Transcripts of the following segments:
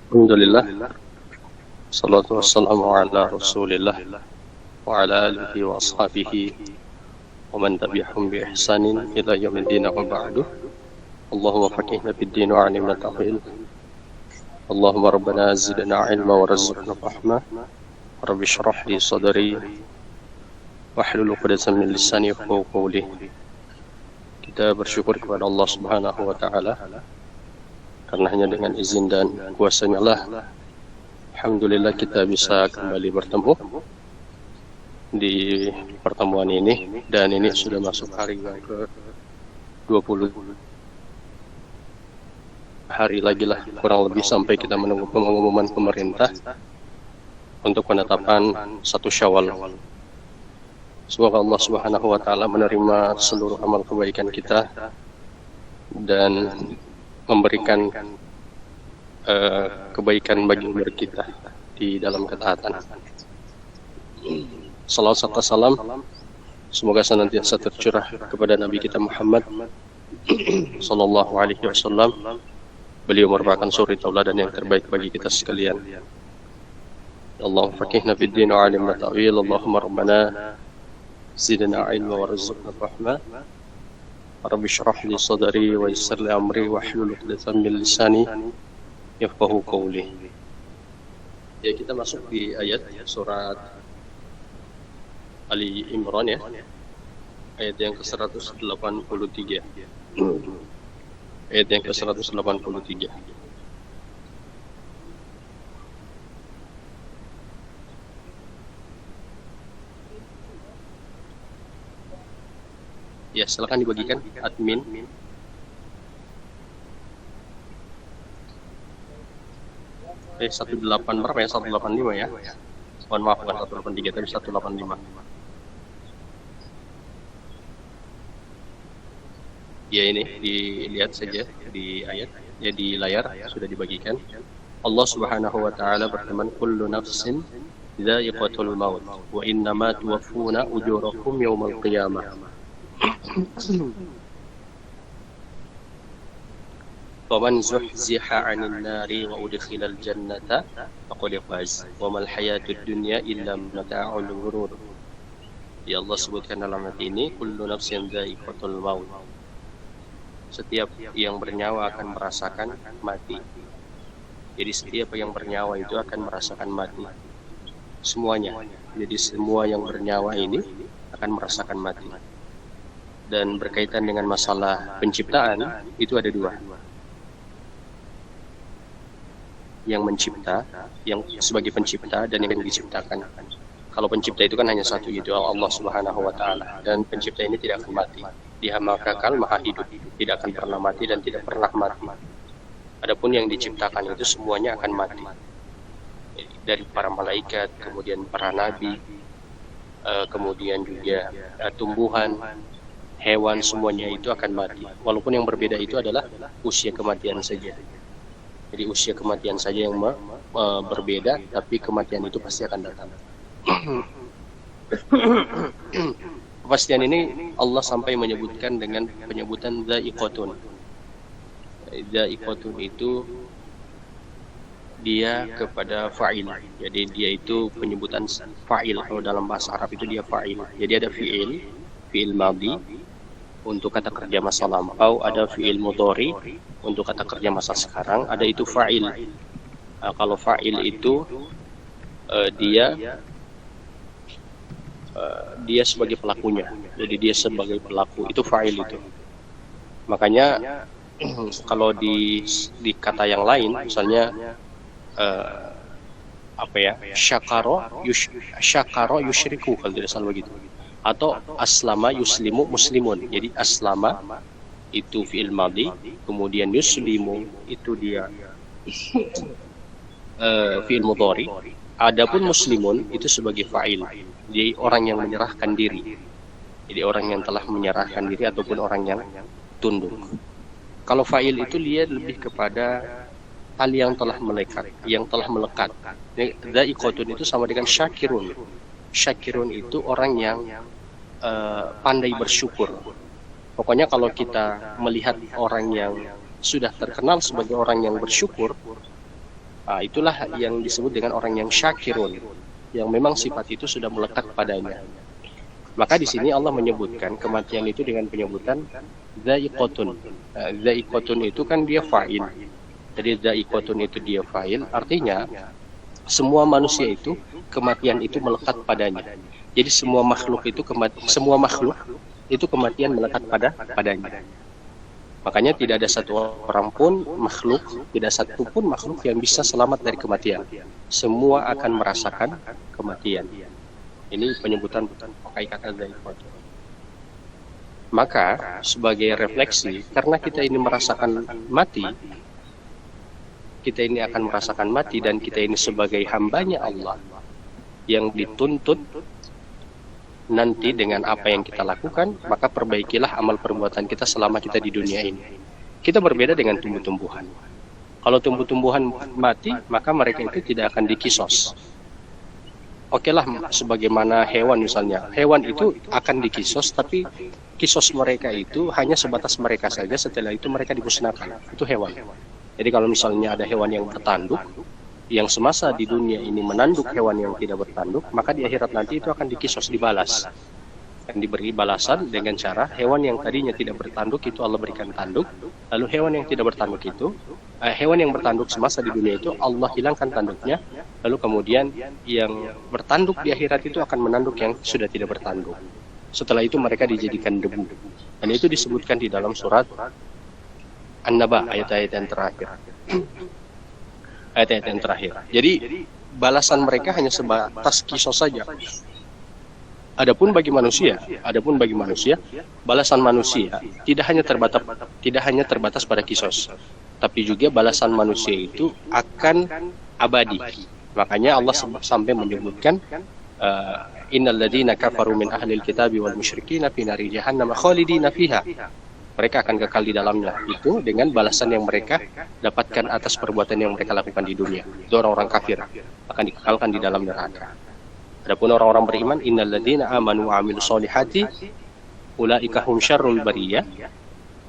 Alhamdulillah, salatu wassalamu ala rasulillah wa ala alihi wa ashabihi wa man tabi'ahum bi ihsanin ila yaumiddin wa ba'du. Allahumma faqihna fid din wa 'allimna ta'wil. Allahumma rabbana zidna 'ilma wa rizqna fahma. Rabbi shrah li sadri wahlul 'uqdatam min lisani yafqahu qawli. Kita bersyukur kepada Allah Subhanahu wa taala karena hanya dengan izin dan kuasa-Nya lah, alhamdulillah kita bisa kembali bertemu di pertemuan ini, dan ini sudah masuk hari yang ke-20 hari lagi lah kurang lebih sampai kita menunggu pengumuman pemerintah untuk penetapan 1 Syawal. Semoga Allah Subhanahu wa taala menerima seluruh amal kebaikan kita dan memberikan kebaikan bagi umur kita di dalam ketaatan. Salawat serta salam semoga senantiasa tercurah kepada Nabi kita Muhammad sallallahu alaihi wasallam. Beliau merupakan suri tauladan yang terbaik bagi kita sekalian. Allahumma faqihna fid din wa 'allimna ta'wil. Allahumma rabbana zidna 'ilma wa rizqna fahma. Rabbi shrah li sadri wa yassir li amri wahlul 'uqdatam min lisani yafqahu qawli. Ya, kita masuk di ayat surat Ali Imran ya. Ayat yang ke-183. Ayat yang ke-183. Ya, silakan dibagikan admin. Eh, 18 berapa ya? 185 ya? Mohon maaf, bukan 183 tapi 185. Ya, ini dilihat saja di ayat, ya di layar sudah dibagikan. Allah Subhanahu wa taala berfirman, kullu nafsin dha'iqatul maut wa innama tuwaffuna ujurakum yaumal qiyamah. Faman zuhziha 'anil nari wa udkhilal jannata faqad faz wa mal hayatud dunya illa mata'ul ghurur. Ya, Allah sebutkan dalam ayat ini, kullu nafsin dha'iqatul maut. Setiap yang bernyawa akan merasakan mati. Jadi setiap yang bernyawa itu akan merasakan mati. Semuanya. Jadi semua yang bernyawa ini akan merasakan mati. Dan berkaitan dengan masalah penciptaan, itu ada dua. Yang mencipta, yang sebagai pencipta, dan yang diciptakan. Kalau pencipta itu kan hanya satu, yaitu Allah Subhanahu wa taala. Dan pencipta ini tidak akan mati. Dia maha kekal, maha hidup, tidak akan pernah mati dan tidak pernah mati. Adapun yang diciptakan itu semuanya akan mati. Dari para malaikat, kemudian para nabi, kemudian juga tumbuhan, hewan, semuanya itu akan mati. Walaupun yang berbeda itu adalah usia kematian saja. Jadi usia kematian saja yang berbeda, tapi kematian itu pasti akan datang. Kepastian ini Allah sampai menyebutkan dengan penyebutan dha'iqatun. Dha'iqatun itu dia kepada fa'il. Jadi dia itu penyebutan fa'il. Kalau dalam bahasa Arab itu dia fa'il. Jadi ada fi'il madhi untuk kata kerja masa lampau, ada fi'il mudhari untuk kata kerja masa sekarang, ada itu fa'il. Kalau fa'il itu dia sebagai pelakunya. Jadi dia sebagai pelaku, itu fa'il itu. Makanya kalau di kata yang lain, misalnya syakaro yusyriku, kalau tidak salah begitu. Atau aslama yuslimu muslimun. Jadi aslama itu fi'il madhi, kemudian yuslimu itu dia fi'il mudhari. Adapun muslimun itu sebagai fa'il. Jadi orang yang menyerahkan diri. Jadi orang yang telah menyerahkan diri ataupun orang yang tunduk. Kalau fa'il itu dia lebih kepada hal yang telah melekat, yang telah melekat. Dha'iqatun itu sama dengan syakirun. Syakirun itu orang yang pandai bersyukur. Pokoknya kalau kita melihat orang yang sudah terkenal sebagai orang yang bersyukur, Itulah yang disebut dengan orang yang syakirun, yang memang sifat itu sudah melekat padanya. Maka di sini Allah menyebutkan kematian itu dengan penyebutan dha'iqatun. Dha'iqatun itu kan dia fa'il. Jadi dha'iqatun itu dia fa'il, artinya semua manusia itu kematian itu melekat padanya. Jadi semua makhluk itu kematian melekat padanya. Makanya tidak ada satu orang pun makhluk, tidak satu pun makhluk yang bisa selamat dari kematian. Semua akan merasakan kematian. Ini penyebutan hakikat dha'iqatun. Maka sebagai refleksi, karena kita ini merasakan mati, kita ini akan merasakan mati dan kita ini sebagai hambanya Allah yang dituntut nanti dengan apa yang kita lakukan, maka perbaikilah amal perbuatan kita selama kita di dunia ini. Kita berbeda dengan tumbuh-tumbuhan. Kalau tumbuh-tumbuhan mati, maka mereka itu tidak akan dikisos. Oke lah, sebagaimana hewan misalnya. Hewan itu akan dikisos, tapi kisos mereka itu hanya sebatas mereka saja, setelah itu mereka dimusnahkan. Itu hewan. Jadi kalau misalnya ada hewan yang bertanduk, yang semasa di dunia ini menanduk hewan yang tidak bertanduk, maka di akhirat nanti itu akan dikisos, dibalas. Akan diberi balasan dengan cara hewan yang tadinya tidak bertanduk itu Allah berikan tanduk, lalu hewan yang tidak bertanduk itu, hewan yang bertanduk semasa di dunia itu Allah hilangkan tanduknya, lalu kemudian yang bertanduk di akhirat itu akan menanduk yang sudah tidak bertanduk. Setelah itu mereka dijadikan debu. Dan itu disebutkan di dalam surat An-Naba, ayat-ayat yang terakhir. Ayat-ayat yang terakhir. Jadi balasan mereka hanya sebatas kisos saja. Adapun bagi manusia, balasan manusia tidak hanya terbatas pada kisos, tapi juga balasan manusia itu akan abadi. Makanya Allah sampai menyebutkan innal ladzina kafaru min ahlil kitabi wal musyrikin fi nari jahannam khalidina fiha. Mereka akan kekal di dalamnya itu dengan balasan yang mereka dapatkan atas perbuatan yang mereka lakukan di dunia. Itu orang-orang kafir akan dikekalkan di dalam neraka. Adapun orang-orang beriman, innal ladzina amanu wa amilus solihati ulaika hum syarrul bariyah.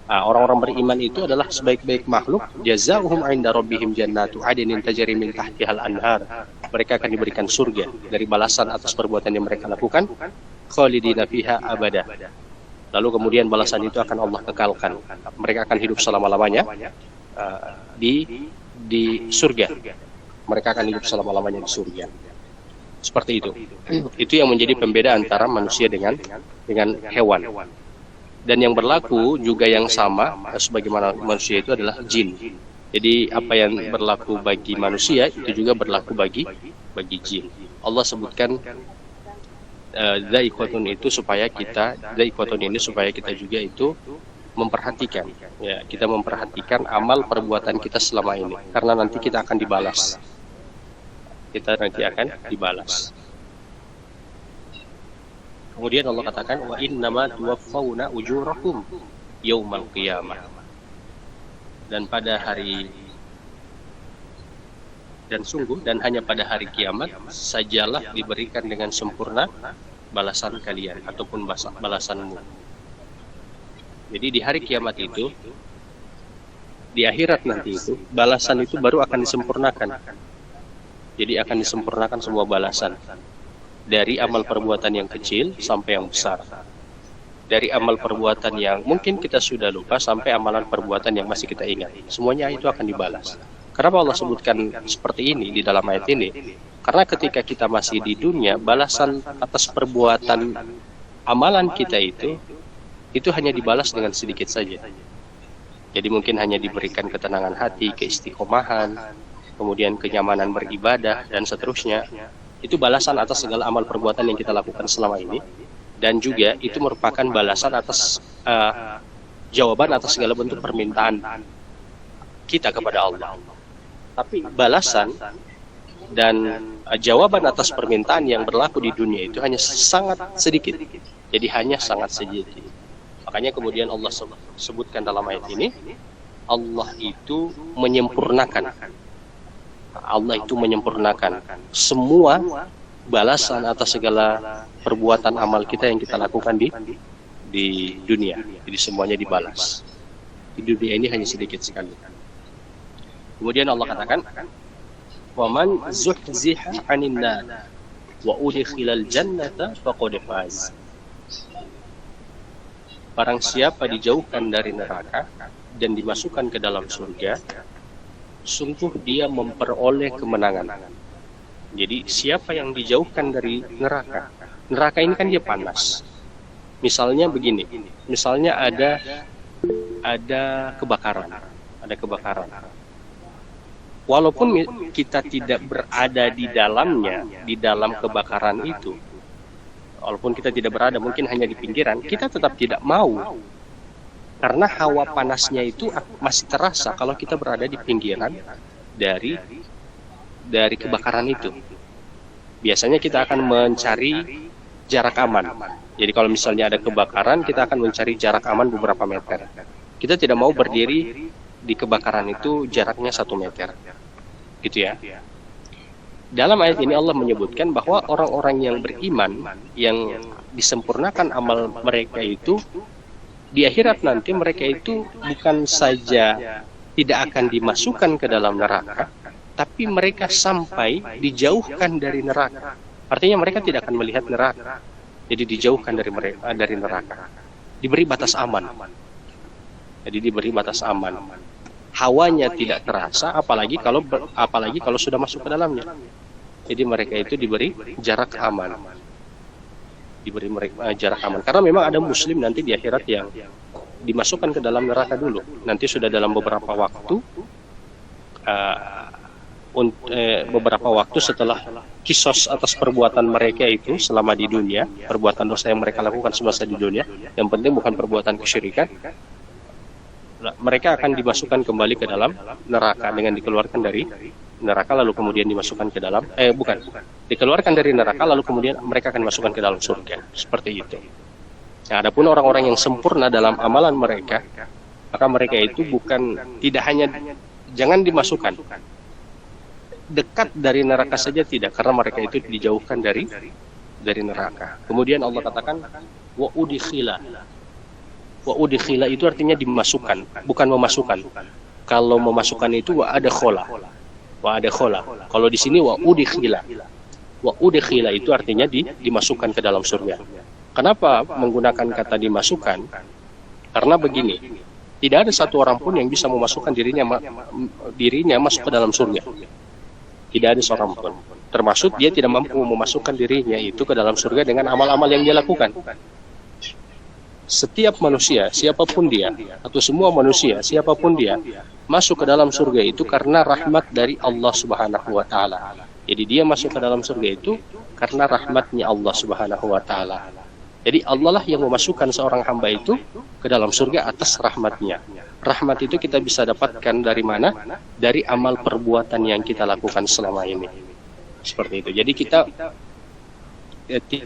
Orang-orang beriman itu adalah sebaik-baik makhluk. Jazaohum 'inda rabbihim jannatu 'adnin tajri min tahtihal anhar. Mereka akan diberikan surga dari balasan atas perbuatan yang mereka lakukan. Khalidina fiha abada. Lalu kemudian balasan itu akan Allah kekalkan. Mereka akan hidup selama-lamanya di surga. Mereka akan hidup selama-lamanya di surga. Seperti itu. Itu yang menjadi pembeda antara manusia dengan hewan. Dan yang berlaku juga yang sama sebagaimana manusia itu adalah jin. Jadi apa yang berlaku bagi manusia itu juga berlaku bagi jin. Allah sebutkan dha'iqatun itu supaya kita juga itu memperhatikan, ya, kita memperhatikan amal perbuatan kita selama ini, karena nanti kita akan dibalas. Kemudian Allah katakan wa innama tuwaffawna ujurakum yaumal qiyamah. Dan hanya pada hari kiamat sajalah diberikan dengan sempurna balasan kalian ataupun balasanmu. Jadi di hari kiamat itu, di akhirat nanti itu, balasan itu baru akan disempurnakan. Jadi akan disempurnakan sebuah balasan dari amal perbuatan yang kecil sampai yang besar. Dari amal perbuatan yang mungkin kita sudah lupa sampai amalan perbuatan yang masih kita ingat. Semuanya itu akan dibalas. Kenapa Allah sebutkan seperti ini di dalam ayat ini? Karena ketika kita masih di dunia, balasan atas perbuatan amalan kita itu hanya dibalas dengan sedikit saja. Jadi mungkin hanya diberikan ketenangan hati, keistiqomahan, kemudian kenyamanan beribadah, dan seterusnya. Itu balasan atas segala amal perbuatan yang kita lakukan selama ini. Dan juga itu merupakan balasan atas jawaban atas segala bentuk permintaan kita kepada Allah. Tapi balasan dan jawaban atas permintaan yang berlaku di dunia itu hanya sangat sedikit. Jadi hanya sangat sedikit. Makanya kemudian Allah sebutkan dalam ayat ini, Allah itu menyempurnakan. Semua balasan atas segala perbuatan amal kita yang kita lakukan di dunia. Jadi semuanya dibalas. Di dunia ini hanya sedikit sekali. Kemudian Allah katakan, Waman zuhziha 'anil nar wa udkhilal jannata faqad faz. Barang siapa dijauhkan dari neraka dan dimasukkan ke dalam surga, sungguh dia memperoleh kemenangan. Jadi siapa yang dijauhkan dari neraka? Neraka ini kan dia panas. Misalnya begini, misalnya ada kebakaran. Walaupun kita tidak berada di dalamnya, di dalam kebakaran itu, walaupun kita tidak berada, mungkin hanya di pinggiran, kita tetap tidak mau. Karena hawa panasnya itu masih terasa kalau kita berada di pinggiran dari kebakaran itu. Biasanya kita akan mencari jarak aman. Jadi kalau misalnya ada kebakaran, kita akan mencari jarak aman beberapa meter. Kita tidak mau berdiri di kebakaran itu jaraknya 1 meter. Gitu ya. Dalam ayat ini Allah menyebutkan bahwa orang-orang yang beriman, yang disempurnakan amal mereka itu, di akhirat nanti mereka itu bukan saja tidak akan dimasukkan ke dalam neraka, tapi mereka sampai dijauhkan dari neraka. Artinya mereka tidak akan melihat neraka. Jadi dijauhkan dari neraka. Diberi batas aman. Jadi diberi batas aman. Hawanya tidak terasa, apalagi kalau sudah masuk ke dalamnya. Jadi mereka itu diberi jarak aman. Diberi jarak aman. Karena memang ada muslim nanti di akhirat yang dimasukkan ke dalam neraka dulu. Nanti sudah dalam beberapa waktu setelah kisos atas perbuatan mereka itu selama di dunia, perbuatan dosa yang mereka lakukan semasa di dunia, yang penting bukan perbuatan kesyirikan, mereka akan dimasukkan kembali ke dalam neraka dengan dikeluarkan dari neraka lalu kemudian dimasukkan ke dalam dikeluarkan dari neraka lalu kemudian mereka akan dimasukkan ke dalam surga, seperti itu. Nah, adapun orang-orang yang sempurna dalam amalan mereka, maka mereka itu jangan dimasukkan dekat dari neraka saja, tidak, karena mereka itu dijauhkan dari neraka. Kemudian Allah katakan wa udkhila itu artinya dimasukkan, bukan memasukkan. Kalau memasukkan itu wa adkhala. Kalau di sini wa udkhila itu artinya dimasukkan ke dalam surga. Kenapa menggunakan kata dimasukkan? Karena begini, tidak ada satu orang pun yang bisa memasukkan dirinya masuk ke dalam surga. Tidak ada seorang pun. Termasuk dia tidak mampu memasukkan dirinya itu ke dalam surga dengan amal-amal yang dia lakukan. Setiap manusia, siapapun dia, atau semua manusia, siapapun dia, masuk ke dalam surga itu karena rahmat dari Allah Subhanahu wa Ta'ala. Jadi dia masuk ke dalam surga itu karena rahmatnya Allah Subhanahu wa Ta'ala. Jadi Allah lah yang memasukkan seorang hamba itu ke dalam surga atas rahmatnya. Rahmat itu kita bisa dapatkan dari mana? Dari amal perbuatan yang kita lakukan selama ini. Seperti itu. Jadi kita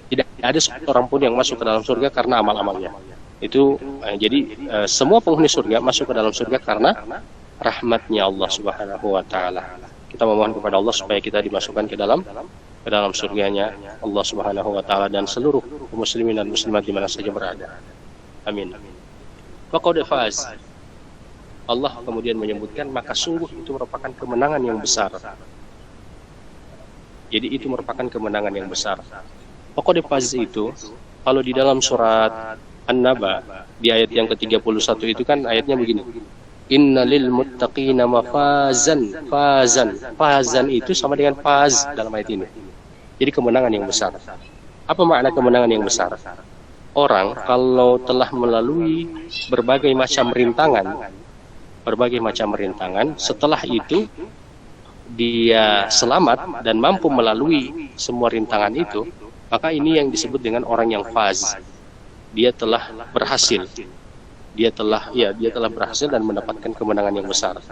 tidak ada seorang pun yang masuk ke dalam surga karena amal-amalnya. Itu jadi semua penghuni surga masuk ke dalam surga karena rahmatnya Allah Subhanahu wa Ta'ala. Kita memohon kepada Allah supaya kita dimasukkan ke dalam surganya Allah Subhanahu wa Ta'ala dan seluruh muslimin dan muslimat di mana saja berada. Amin. Faqad faz. Allah kemudian menyebutkan maka sungguh itu merupakan kemenangan yang besar. Jadi itu merupakan kemenangan yang besar. Faqad faz itu kalau di dalam surat An-Naba di ayat yang ke-31 itu kan ayatnya begini. Innalil muttaqina mafazan. Fazan itu sama dengan faz dalam ayat ini. Jadi kemenangan yang besar. Apa makna kemenangan yang besar? Orang kalau telah melalui berbagai macam rintangan, setelah itu dia selamat dan mampu melalui semua rintangan itu, maka ini yang disebut dengan orang yang faz. Dia telah berhasil. Dia telah berhasil dan mendapatkan kemenangan yang besar.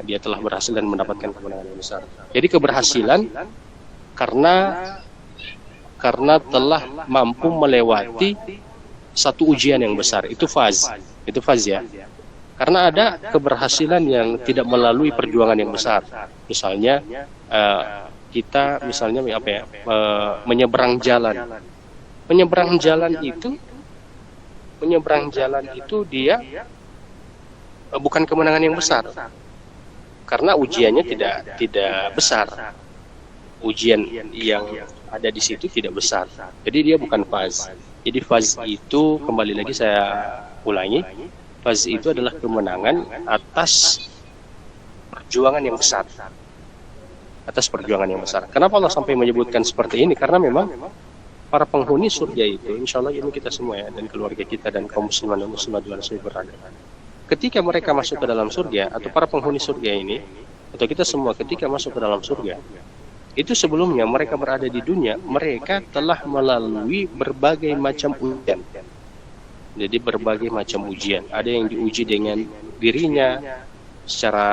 Dia telah berhasil dan mendapatkan kemenangan yang besar. Jadi keberhasilan karena telah mampu melewati satu ujian yang besar. Itu faz ya. Karena ada keberhasilan yang tidak melalui perjuangan yang besar. Misalnya kita menyeberang jalan. Menyeberang jalan itu dia bukan kemenangan yang besar. karena ujiannya tidak besar. Ujian yang ada di situ tidak besar. Jadi dia bukan faz. Jadi faz itu, kembali lagi saya ulangi, faz itu adalah kemenangan atas perjuangan yang besar. Atas perjuangan yang besar. Kenapa Allah sampai menyebutkan seperti ini? Karena memang para penghuni surga itu, insya Allah ini kita semua ya, dan keluarga kita dan kaum muslimin dan muslimat di mana berada. Ketika mereka masuk ke dalam surga, atau para penghuni surga ini, atau kita semua ketika masuk ke dalam surga, itu sebelumnya mereka berada di dunia, mereka telah melalui berbagai macam ujian. Jadi berbagai macam ujian. Ada yang diuji dengan dirinya secara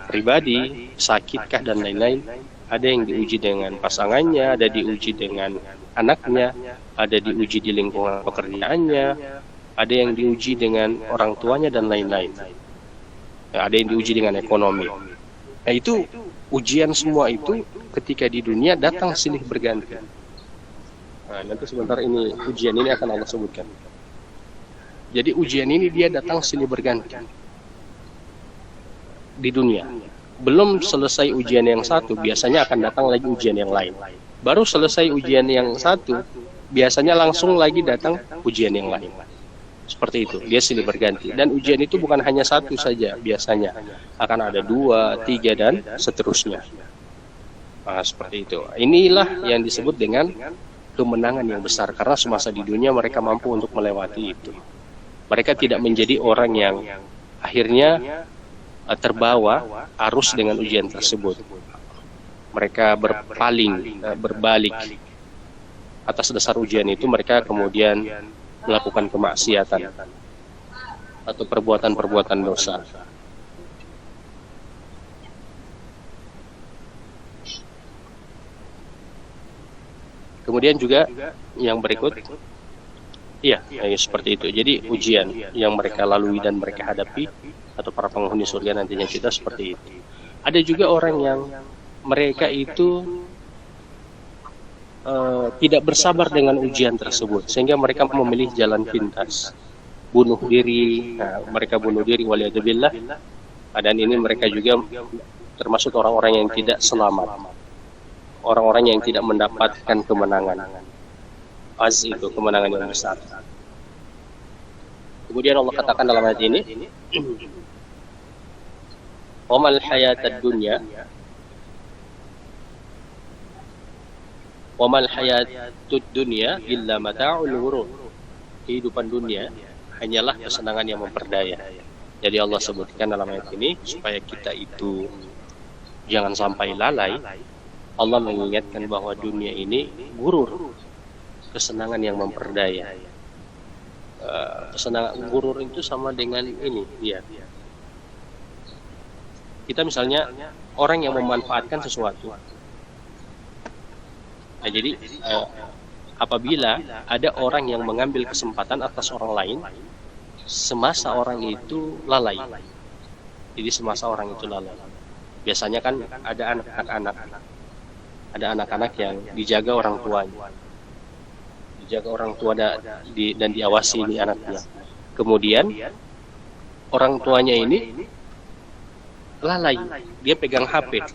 pribadi, sakitkah dan lain-lain. Ada yang diuji dengan pasangannya, ada diuji dengan anaknya, ada diuji di lingkungan pekerjaannya, ada yang diuji dengan orang tuanya dan lain-lain. Ada yang diuji dengan ekonomi. Nah itu ujian semua itu ketika di dunia datang silih berganti. Nah, nanti sebentar ini ujian ini akan Allah sebutkan. Jadi ujian ini dia datang silih berganti di dunia. Belum selesai ujian yang satu, biasanya akan datang lagi ujian yang lain. Baru selesai ujian yang satu, biasanya langsung lagi datang ujian yang lain. Seperti itu, dia silih berganti. Dan ujian itu bukan hanya satu saja, biasanya akan ada 2, 3 dan seterusnya. Nah, seperti itu. Inilah yang disebut dengan kemenangan yang besar, karena semasa di dunia mereka mampu untuk melewati itu. Mereka tidak menjadi orang yang akhirnya terbawa arus dengan ujian tersebut. Mereka berbalik atas dasar ujian itu, mereka kemudian melakukan kemaksiatan atau perbuatan-perbuatan dosa. Kemudian juga yang berikut, seperti itu. Jadi ujian yang mereka lalui dan mereka hadapi, atau para penghuni surga nantinya kita seperti itu. Ada juga orang yang mereka itu tidak bersabar dengan ujian tersebut, sehingga mereka memilih jalan pintas, bunuh diri. Nah, mereka bunuh diri waliyadzubillah. Dan ini mereka juga termasuk orang-orang yang tidak selamat, orang-orang yang tidak mendapatkan kemenangan. Itu kemenangan yang besar. Kemudian Allah katakan dalam ayat ini, "Wamal hayatad dunya Wamal hayatud dunya illa mata'ul ghurur." Kehidupan dunia hanyalah kesenangan yang memperdaya. Jadi Allah sebutkan dalam ayat ini supaya kita itu jangan sampai lalai. Allah mengingatkan bahwa dunia ini gurur, kesenangan yang memperdaya. Kesenangan gurur itu sama dengan ini, ya. Kita misalnya orang yang memanfaatkan sesuatu. Nah, jadi apabila ada orang yang mengambil kesempatan atas orang lain semasa orang itu lalai. Jadi semasa orang itu lalai. Biasanya kan ada anak-anak yang dijaga orang tuanya. Dijaga orang tua dan diawasi ini anaknya. Kemudian orang tuanya ini lalai, dia pegang HP.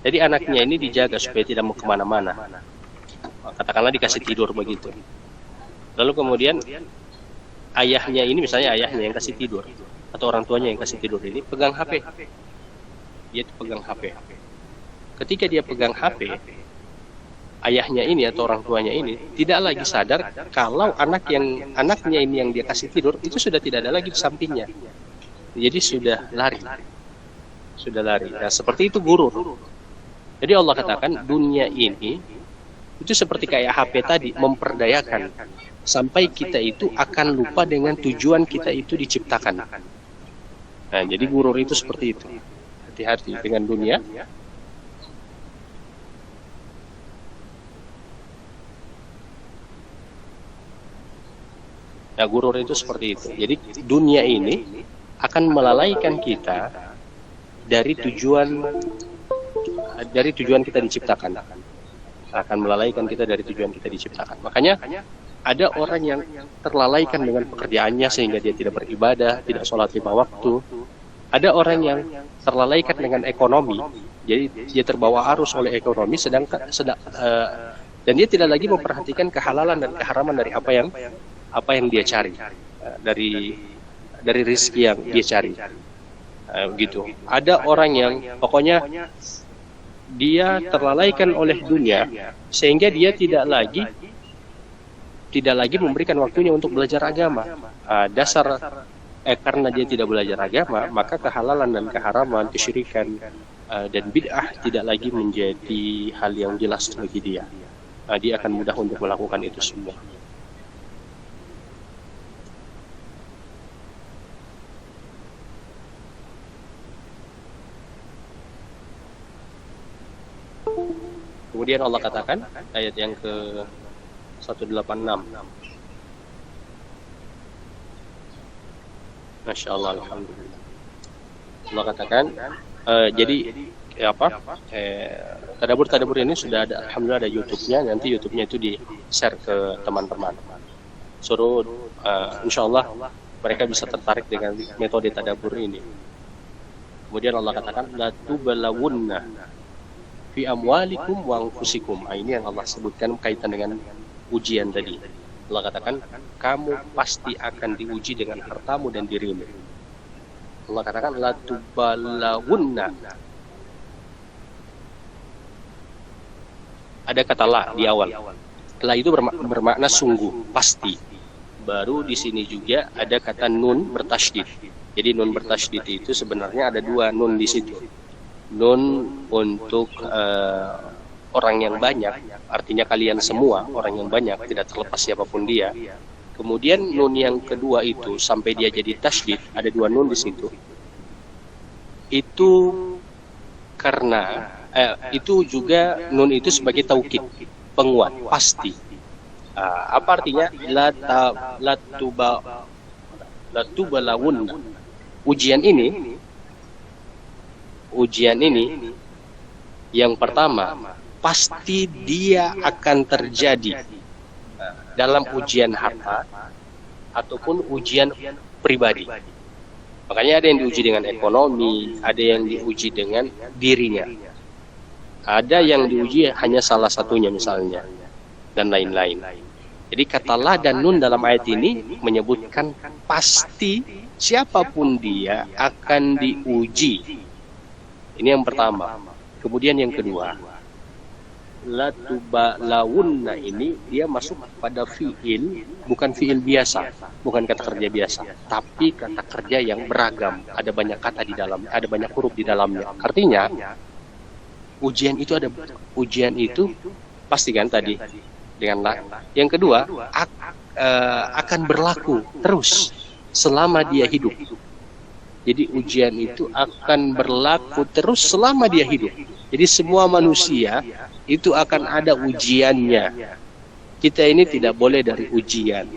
Jadi anaknya ini dijaga supaya tidak mau kemana-mana. Katakanlah dikasih tidur begitu. Lalu kemudian ayahnya ini, misalnya ayahnya yang kasih tidur atau orang tuanya yang kasih tidur ini pegang HP. Dia pegang HP. Ketika dia pegang HP, ayahnya ini atau orang tuanya ini tidak lagi sadar kalau anaknya ini yang dia kasih tidur itu sudah tidak ada lagi di sampingnya. Jadi sudah lari. Nah, seperti itu gurur. Jadi Allah katakan dunia ini itu seperti kayak HP tadi, memperdayakan sampai kita itu akan lupa dengan tujuan kita itu diciptakan. Nah, jadi gurur itu seperti itu. Hati-hati dengan dunia. Nah, gurur itu seperti itu. Jadi dunia ini akan melalaikan kita dari tujuan kita diciptakan. Akan melalaikan kita dari tujuan kita diciptakan. Makanya ada orang yang terlalaikan dengan pekerjaannya sehingga dia tidak beribadah, tidak sholat 5 waktu. Ada orang yang terlalaikan dengan ekonomi, jadi dia terbawa arus oleh ekonomi, dan dia tidak lagi memperhatikan kehalalan dan keharaman dari apa yang dia cari, dari rezeki yang dia cari. Gitu. Ada orang yang pokoknya dia terlalaikan oleh dunia sehingga dia tidak lagi memberikan waktunya untuk belajar agama. Karena dia tidak belajar agama, maka kehalalan dan keharaman, kesyirikan dan bid'ah tidak lagi menjadi hal yang jelas bagi dia. Dia akan mudah untuk melakukan itu semua. Kemudian Allah katakan ayat yang ke 186. Masya Allah, alhamdulillah. Allah katakan, tadabbur ini sudah ada, alhamdulillah ada YouTube-nya. Nanti YouTube-nya itu di-share ke teman-teman. Suruh, insya Allah mereka bisa tertarik dengan metode tadabbur ini. Kemudian Allah katakan, la tubalawunna fi amwalikum wa anfusikum. Ini yang Allah sebutkan kaitan dengan ujian tadi. Allah katakan, kamu pasti akan diuji dengan hartamu dan dirimu. Allah katakan, la tubalawunna. Ada kata la di awal. La itu bermakna sungguh, pasti. Baru di sini juga ada kata nun bertasydid. Jadi nun bertasydid itu sebenarnya ada dua nun di situ. Nun untuk orang yang banyak, artinya kalian semua orang yang banyak, tidak terlepas siapapun dia. Kemudian nun yang kedua itu sampai dia jadi tasydid, ada dua nun di situ. Itu karena itu juga nun itu sebagai taukid, penguat, pasti. Apa artinya? La tubalawun. Ujian ini yang pertama, pasti dia akan terjadi dalam ujian harta ataupun ujian pribadi. Makanya ada yang diuji dengan ekonomi, ada yang diuji dengan dirinya, ada yang diuji hanya salah satunya misalnya, dan lain-lain. Jadi kata la dan nun dalam ayat ini menyebutkan pasti siapapun dia akan diuji. Ini yang pertama. Kemudian yang kedua, la tubalawunna ini dia masuk pada fiil, bukan fiil biasa, bukan kata kerja biasa, tapi kata kerja yang beragam, ada banyak kata di dalamnya, ada banyak huruf di dalamnya. Artinya ujian itu pasti kan tadi dengan la. Yang kedua, akan berlaku terus selama dia hidup. Jadi ujian itu akan berlaku terus selama dia hidup. Jadi semua manusia itu akan ada ujiannya. Kita ini tidak boleh dari ujian.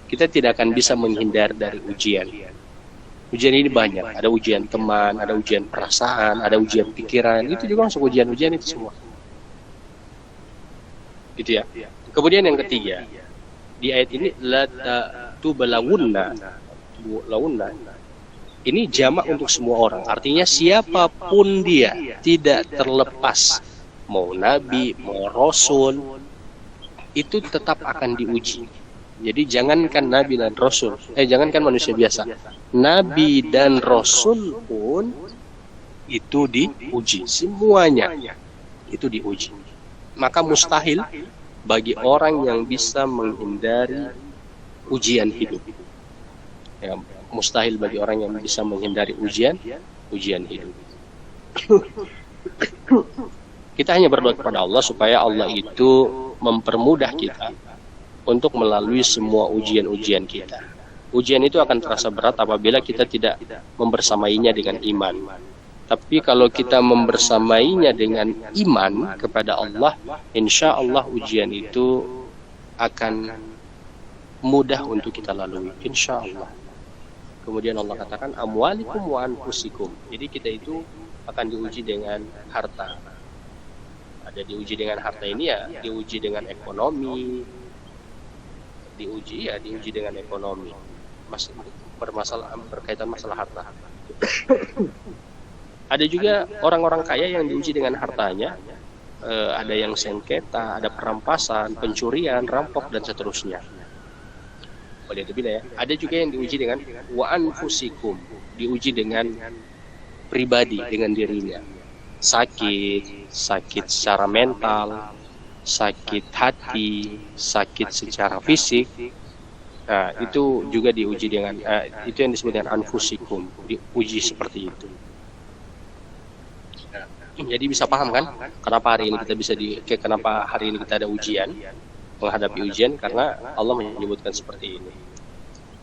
Kita tidak akan bisa menghindar dari ujian. Ujian ini banyak. Ada ujian teman, ada ujian perasaan, ada ujian pikiran. Itu juga masuk ujian-ujian itu semua. Gitu ya. Kemudian yang ketiga, di ayat ini la tubalawunna. Ini jamak untuk semua orang. Artinya siapapun dia, tidak terlepas mau nabi, mau rasul, itu tetap akan diuji. Jadi jangankan nabi dan rasul, jangankan manusia biasa, nabi dan rasul pun itu diuji. Semuanya itu diuji. Maka mustahil bagi orang yang bisa menghindari ujian hidup. Ya, mustahil bagi orang yang bisa menghindari ujian hidup. Kita hanya berdoa kepada Allah supaya Allah itu mempermudah kita untuk melalui semua ujian-ujian kita. Ujian itu akan terasa berat apabila kita tidak membersamainya dengan iman. Tapi kalau kita membersamainya dengan iman kepada Allah, insya Allah ujian itu akan mudah untuk kita lalui, insya Allah. Kemudian Allah katakan amwalikum wa anfusikum. Jadi kita itu akan diuji dengan harta. Ada diuji dengan harta ini ya, diuji dengan ekonomi. Diuji dengan ekonomi. Berkaitan masalah harta. Ada juga orang-orang kaya yang diuji dengan hartanya, ada yang sengketa, ada perampasan, pencurian, rampok dan seterusnya. Ya. Ada juga yang diuji dengan wa anfusikum, diuji dengan pribadi, dengan dirinya. Sakit secara mental, sakit hati, sakit secara fisik. Nah, itu juga diuji dengan itu yang disebut dengan anfusikum, diuji seperti itu. Jadi bisa paham kan kenapa hari ini kita ada ujian, menghadapi ujian, karena Allah menyebutkan seperti ini.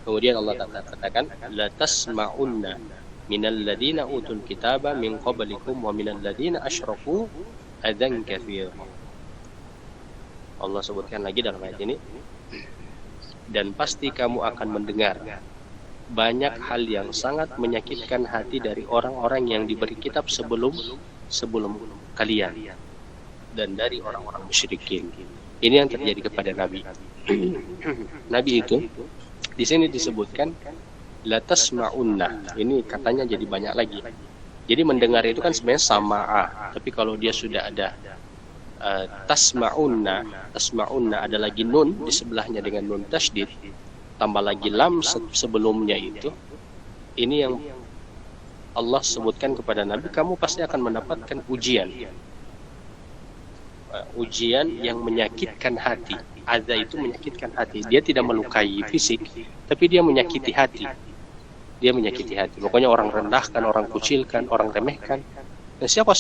Kemudian Allah katakan la tasma'unna minal ladina utul kitaba min qablikum wa minal ladina asyraku adzan katsira. Allah sebutkan lagi dalam ayat ini, dan pasti kamu akan mendengar banyak hal yang sangat menyakitkan hati dari orang-orang yang diberi kitab sebelum kalian dan dari orang-orang musyrikin. Ini yang terjadi kepada Nabi. Nabi itu di sini disebutkan la tasma'unna. Ini katanya jadi banyak lagi. Jadi mendengar itu kan sebenarnya sama'a, tapi kalau dia sudah ada tasma'unna ada lagi nun di sebelahnya dengan nun tasydid, tambah lagi lam sebelumnya itu. Ini yang Allah sebutkan kepada Nabi, kamu pasti akan mendapatkan ujian yang menyakitkan hati. Adza itu menyakitkan hati. Dia tidak melukai fisik, tapi dia menyakiti hati. Pokoknya orang rendahkan, orang kucilkan, orang remehkan. Dan siapa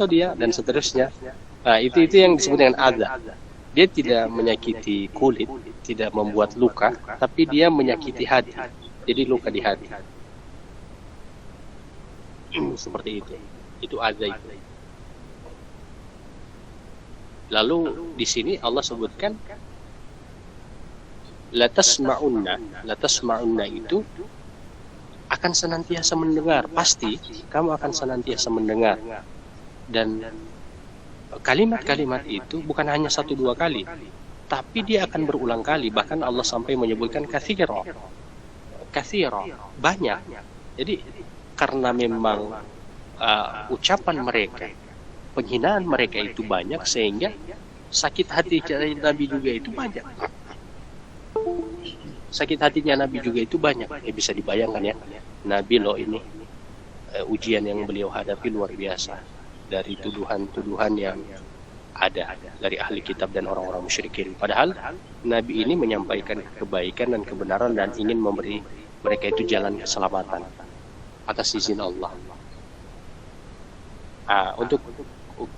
dia dan seterusnya. Nah, itu yang disebut dengan adza. Dia tidak menyakiti kulit, tidak membuat luka, tapi dia menyakiti hati. Jadi luka di hati. Seperti itu adza itu. Lalu di sini Allah sebutkan la tasma'unna itu akan senantiasa mendengar, pasti kamu akan senantiasa mendengar. Dan kalimat-kalimat itu bukan hanya 1-2 kali, tapi dia akan berulang kali. Bahkan Allah sampai menyebutkan katsira, banyak. Jadi karena memang ucapan mereka, penghinaan mereka itu banyak, sehingga sakit hati Nabi juga itu banyak. Sakit hatinya Nabi juga itu banyak. Bisa dibayangkan ya, Nabi loh ini ujian yang beliau hadapi luar biasa dari tuduhan-tuduhan yang ada dari ahli kitab dan orang-orang musyrikin. Padahal Nabi ini menyampaikan kebaikan dan kebenaran dan ingin memberi mereka itu jalan keselamatan atas izin Allah.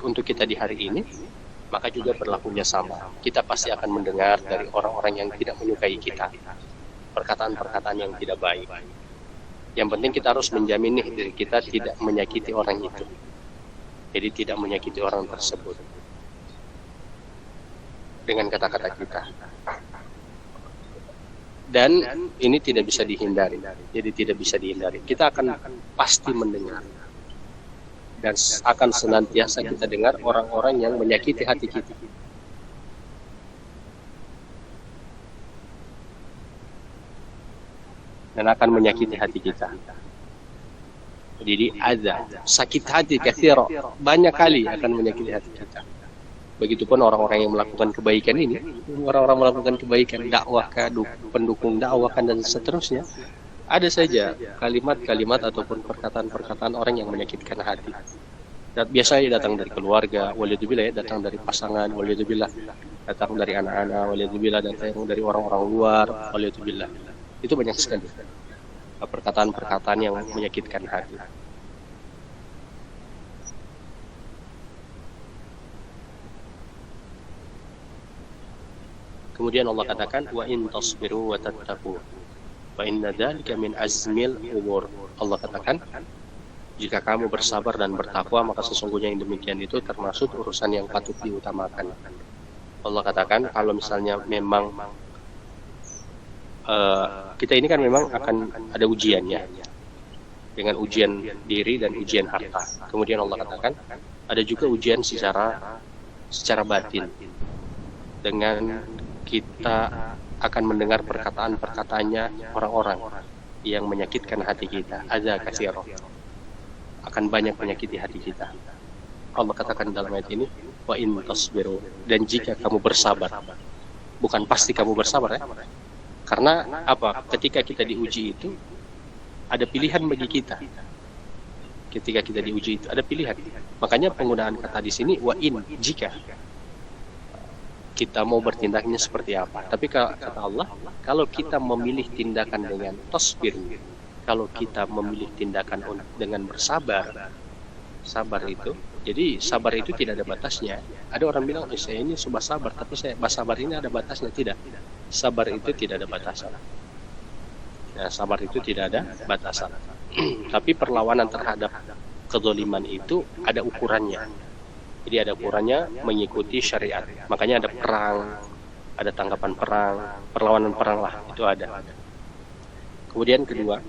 Untuk kita di hari ini, maka juga berlakunya sama. Kita pasti akan mendengar dari orang-orang yang tidak menyukai kita, perkataan-perkataan yang tidak baik. Yang penting kita harus menjamin nih diri kita tidak menyakiti orang itu. Jadi tidak menyakiti orang tersebut dengan kata-kata kita. Dan ini tidak bisa dihindari. Jadi tidak bisa dihindari. Kita akan pasti mendengar. Dan akan senantiasa kita dengar orang-orang yang menyakiti hati kita. Dan akan menyakiti hati kita. Jadi adza, sakit hati katsira, banyak kali akan menyakiti hati kita. Begitupun orang-orang yang melakukan kebaikan ini, orang-orang melakukan kebaikan, dakwah, pendukung dakwah dan seterusnya. Ada saja kalimat-kalimat ataupun perkataan-perkataan orang yang menyakitkan hati. Dan biasanya datang dari keluarga, waliyadzubillah, datang dari pasangan, waliyadzubillah, datang dari anak-anak, waliyadzubillah, datang dari orang-orang luar, waliyadzubillah. Itu banyak sekali perkataan-perkataan yang menyakitkan hati. Kemudian Allah katakan wa in tasbiru wa tattaqu fa inna dzalika min azmil umur. Allah katakan, jika kamu bersabar dan bertakwa, maka sesungguhnya yang demikian itu termasuk urusan yang patut diutamakan. Allah katakan kalau misalnya memang kita ini kan memang akan ada ujiannya, dengan ujian diri dan ujian harta. Kemudian Allah katakan ada juga ujian secara batin, dengan kita akan mendengar perkataan-perkataannya orang-orang yang menyakitkan hati kita, adza katsira, akan banyak menyakiti hati kita. Allah katakan dalam ayat ini, wa in tasbiru, dan jika kamu bersabar. Bukan pasti kamu bersabar ya. Karena apa? Ketika kita diuji itu ada pilihan bagi kita. Ketika kita diuji itu ada pilihan. Makanya penggunaan kata di sini wa in, jika kita mau bertindaknya seperti apa. Tapi kata Allah, kalau kita memilih tindakan dengan tasbir, kalau kita memilih tindakan dengan bersabar, sabar itu, jadi sabar itu tidak ada batasnya. Ada orang bilang, saya ini sudah sabar, tapi sabar ini ada batasnya. Tidak, sabar itu tidak ada batasan. Nah, sabar itu tidak ada batasan. Tapi perlawanan terhadap kezaliman itu ada ukurannya. Jadi ada ukurannya mengikuti syariat. Makanya ada perang, ada tanggapan perang, perlawanan perang lah, itu ada. Kemudian kedua,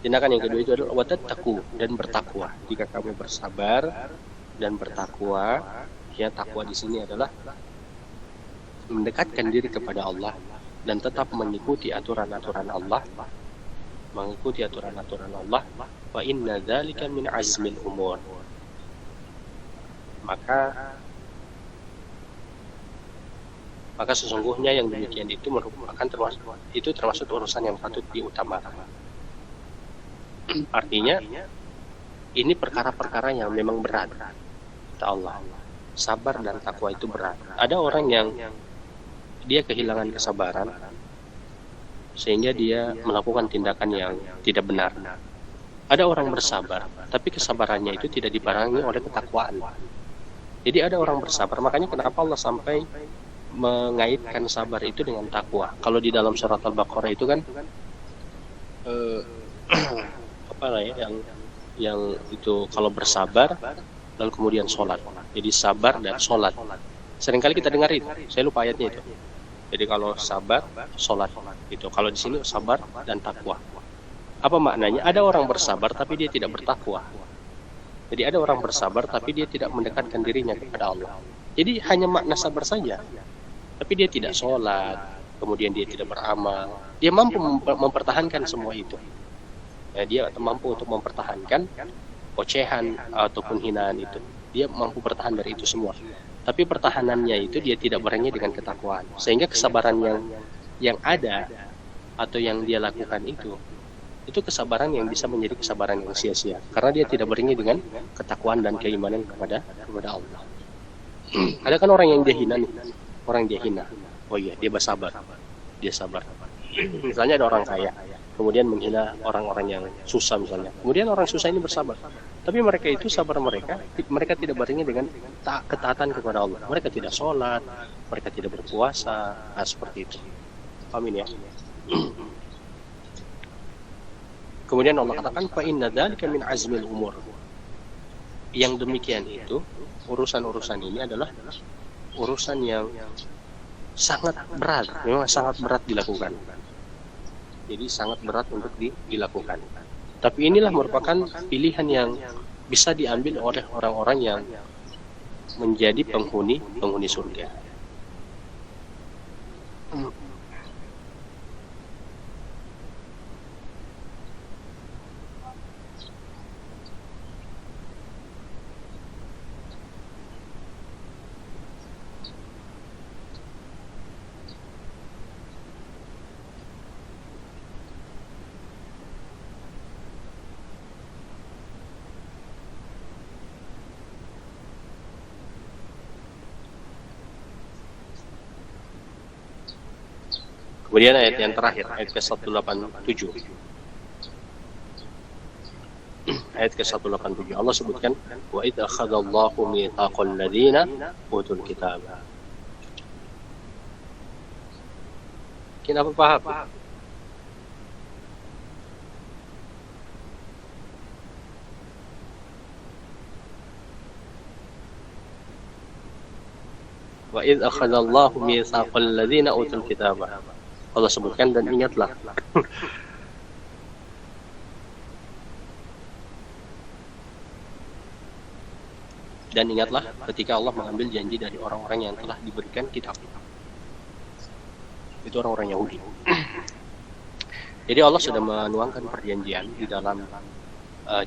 tindakan yang kedua itu adalah watattaqu, dan bertakwa. Jika kamu bersabar dan bertakwa, ya takwa di sini adalah mendekatkan diri kepada Allah dan tetap mengikuti aturan-aturan Allah, mengikuti aturan-aturan Allah. Wa inna dzalika min azmil umur. Maka sesungguhnya yang demikian itu merupakan termasuk urusan yang patut diutamakan. Artinya ini perkara-perkara yang memang berat. Kata Allah, sabar dan takwa itu berat. Ada orang yang dia kehilangan kesabaran sehingga dia melakukan tindakan yang tidak benar. Ada orang bersabar, tapi kesabarannya itu tidak dibarengi oleh ketakwaan. Jadi ada orang bersabar, makanya kenapa Allah sampai mengaitkan sabar itu dengan takwa. Kalau di dalam surat Al-Baqarah itu kan apa lah ya, yang itu kalau bersabar lalu kemudian sholat. Jadi sabar dan sholat. Seringkali kita dengar itu, saya lupa ayatnya itu. Jadi kalau sabar, sholat itu. Kalau di sini sabar dan takwa. Apa maknanya? Ada orang bersabar tapi dia tidak bertakwa. Jadi ada orang bersabar tapi dia tidak mendekatkan dirinya kepada Allah. Jadi hanya makna sabar saja. Tapi dia tidak sholat, kemudian dia tidak beramal. Dia mampu mempertahankan semua itu. Ya, dia mampu untuk mempertahankan ocehan ataupun hinaan itu. Dia mampu bertahan dari itu semua. Tapi pertahanannya itu dia tidak barengi dengan ketakwaan. Sehingga kesabaran yang ada atau yang dia lakukan itu kesabaran yang bisa menjadi kesabaran yang sia-sia. Karena dia tidak barengi dengan ketakwaan dan keimanan kepada Allah. Ada kan orang yang dia hina nih. Orang dia hina. Oh iya, dia bersabar. Dia sabar. Misalnya ada orang kaya, kemudian menghina orang-orang yang susah misalnya. Kemudian orang susah ini bersabar. Tapi mereka itu sabar mereka tidak barengi dengan ketaatan kepada Allah. Mereka tidak sholat, mereka tidak berpuasa, seperti itu. Amin ya. Kemudian Allah katakan fa inna dzalika min azmil umur. Yang demikian itu, urusan-urusan ini adalah urusan yang sangat berat, memang sangat berat dilakukan. Jadi sangat berat untuk dilakukan. Tapi inilah merupakan pilihan yang bisa diambil oleh orang-orang yang menjadi penghuni surga. Kemudian ayat yang terakhir, ayat ke-187. Ayat ke-187 Allah sebutkan wa idz akhadallahu mitsaqal ladzina utul kitab. Kenapa paham? Wa idz akhadallahu mitsaqal ladzina utul kitab. Allah sebutkan dan ingatlah. Dan ingatlah ketika Allah mengambil janji dari orang-orang yang telah diberikan kitab. Itu orang-orang Yahudi. Jadi Allah sudah menuangkan perjanjian di dalam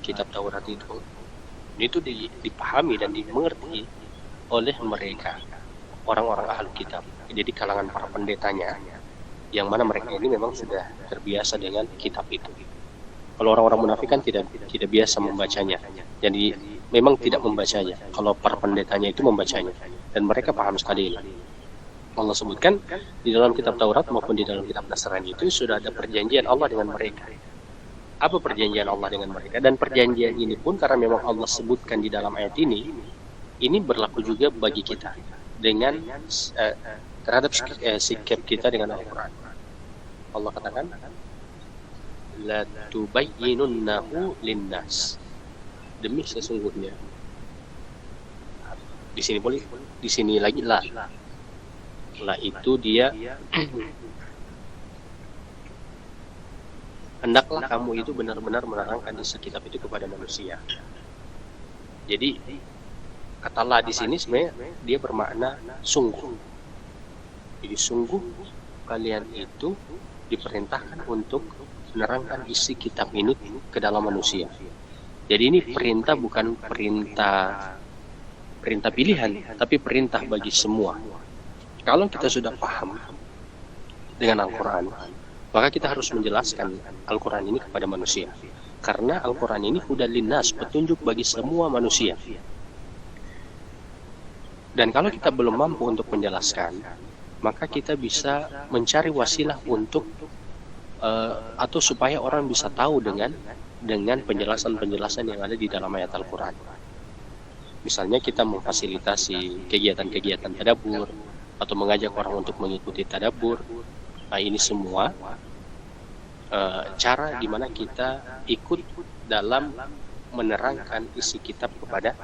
kitab Taurat itu. Itu dipahami dan dimengerti oleh mereka, orang-orang ahli kitab. Jadi kalangan para pendetanya, yang mana mereka ini memang sudah terbiasa dengan kitab itu. Kalau orang-orang munafik kan tidak biasa membacanya. Jadi memang tidak membacanya. Kalau para pendetanya itu membacanya, dan mereka paham sekali. Allah sebutkan di dalam kitab Taurat maupun di dalam kitab Nasrani itu sudah ada perjanjian Allah dengan mereka. Apa perjanjian Allah dengan mereka? Dan perjanjian ini pun karena memang Allah sebutkan di dalam ayat ini berlaku juga bagi kita dengan terhadap sikap kita dengan Al-Quran. Allah katakan, la tubayyinunnahu linnas. Demi sesungguhnya. Di sini boleh, di sini lagi lah. Lah itu dia hendaklah kamu itu benar-benar menerangkan isi kitab itu kepada manusia. Jadi kata la di sini sebenarnya dia bermakna sungguh. Jadi sungguh kalian itu diperintahkan untuk menerangkan isi kitab ini ke dalam manusia. Jadi ini perintah, bukan perintah pilihan, tapi perintah bagi semua. Kalau kita sudah paham dengan Al-Quran, maka kita harus menjelaskan Al-Quran ini kepada manusia. Karena Al-Quran ini hudal linnas, petunjuk bagi semua manusia. Dan kalau kita belum mampu untuk menjelaskan, maka kita bisa mencari wasilah untuk atau supaya orang bisa tahu dengan penjelasan-penjelasan yang ada di dalam ayat Al-Quran. Misalnya kita memfasilitasi kegiatan-kegiatan tadabbur, atau mengajak orang untuk mengikuti tadabbur. Nah, ini semua cara di mana kita ikut dalam menerangkan isi kitab kepada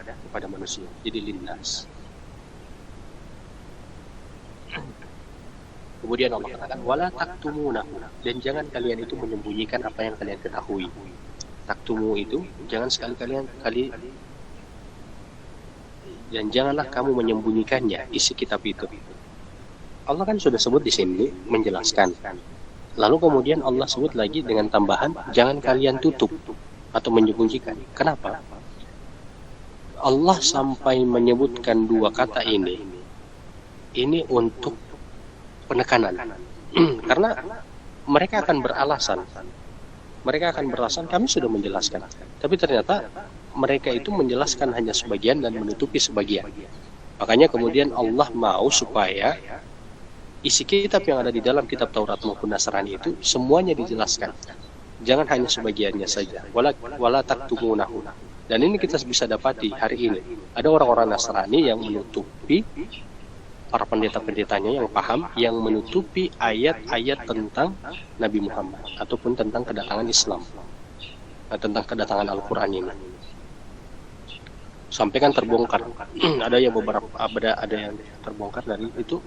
manusia. Jadi linnas. Kemudian Allah katakan, wala taktumunahu, dan jangan kalian itu menyembunyikan apa yang kalian ketahui. Taktumu itu jangan sekali-kali dan janganlah kamu menyembunyikannya, isi kitab itu. Allah kan sudah sebut di sini menjelaskan. Lalu kemudian Allah sebut lagi dengan tambahan, jangan kalian tutup atau menyembunyikan. Kenapa? Allah sampai menyebutkan dua kata ini untuk penekanan. Karena mereka akan beralasan. Kami sudah menjelaskan. Tapi ternyata mereka itu menjelaskan hanya sebagian dan menutupi sebagian. Makanya kemudian Allah mau supaya isi kitab yang ada di dalam kitab Taurat maupun Nasrani itu semuanya dijelaskan. Jangan hanya sebagiannya saja. Wala taktumunahu. Dan ini kita bisa dapati hari ini. Ada orang-orang Nasrani yang menutupi, para pendeta-pendetanya yang paham, yang menutupi ayat-ayat tentang Nabi Muhammad ataupun tentang kedatangan Islam, tentang kedatangan Al-Quran ini. Sampai kan terbongkar. Ada yang terbongkar dari itu.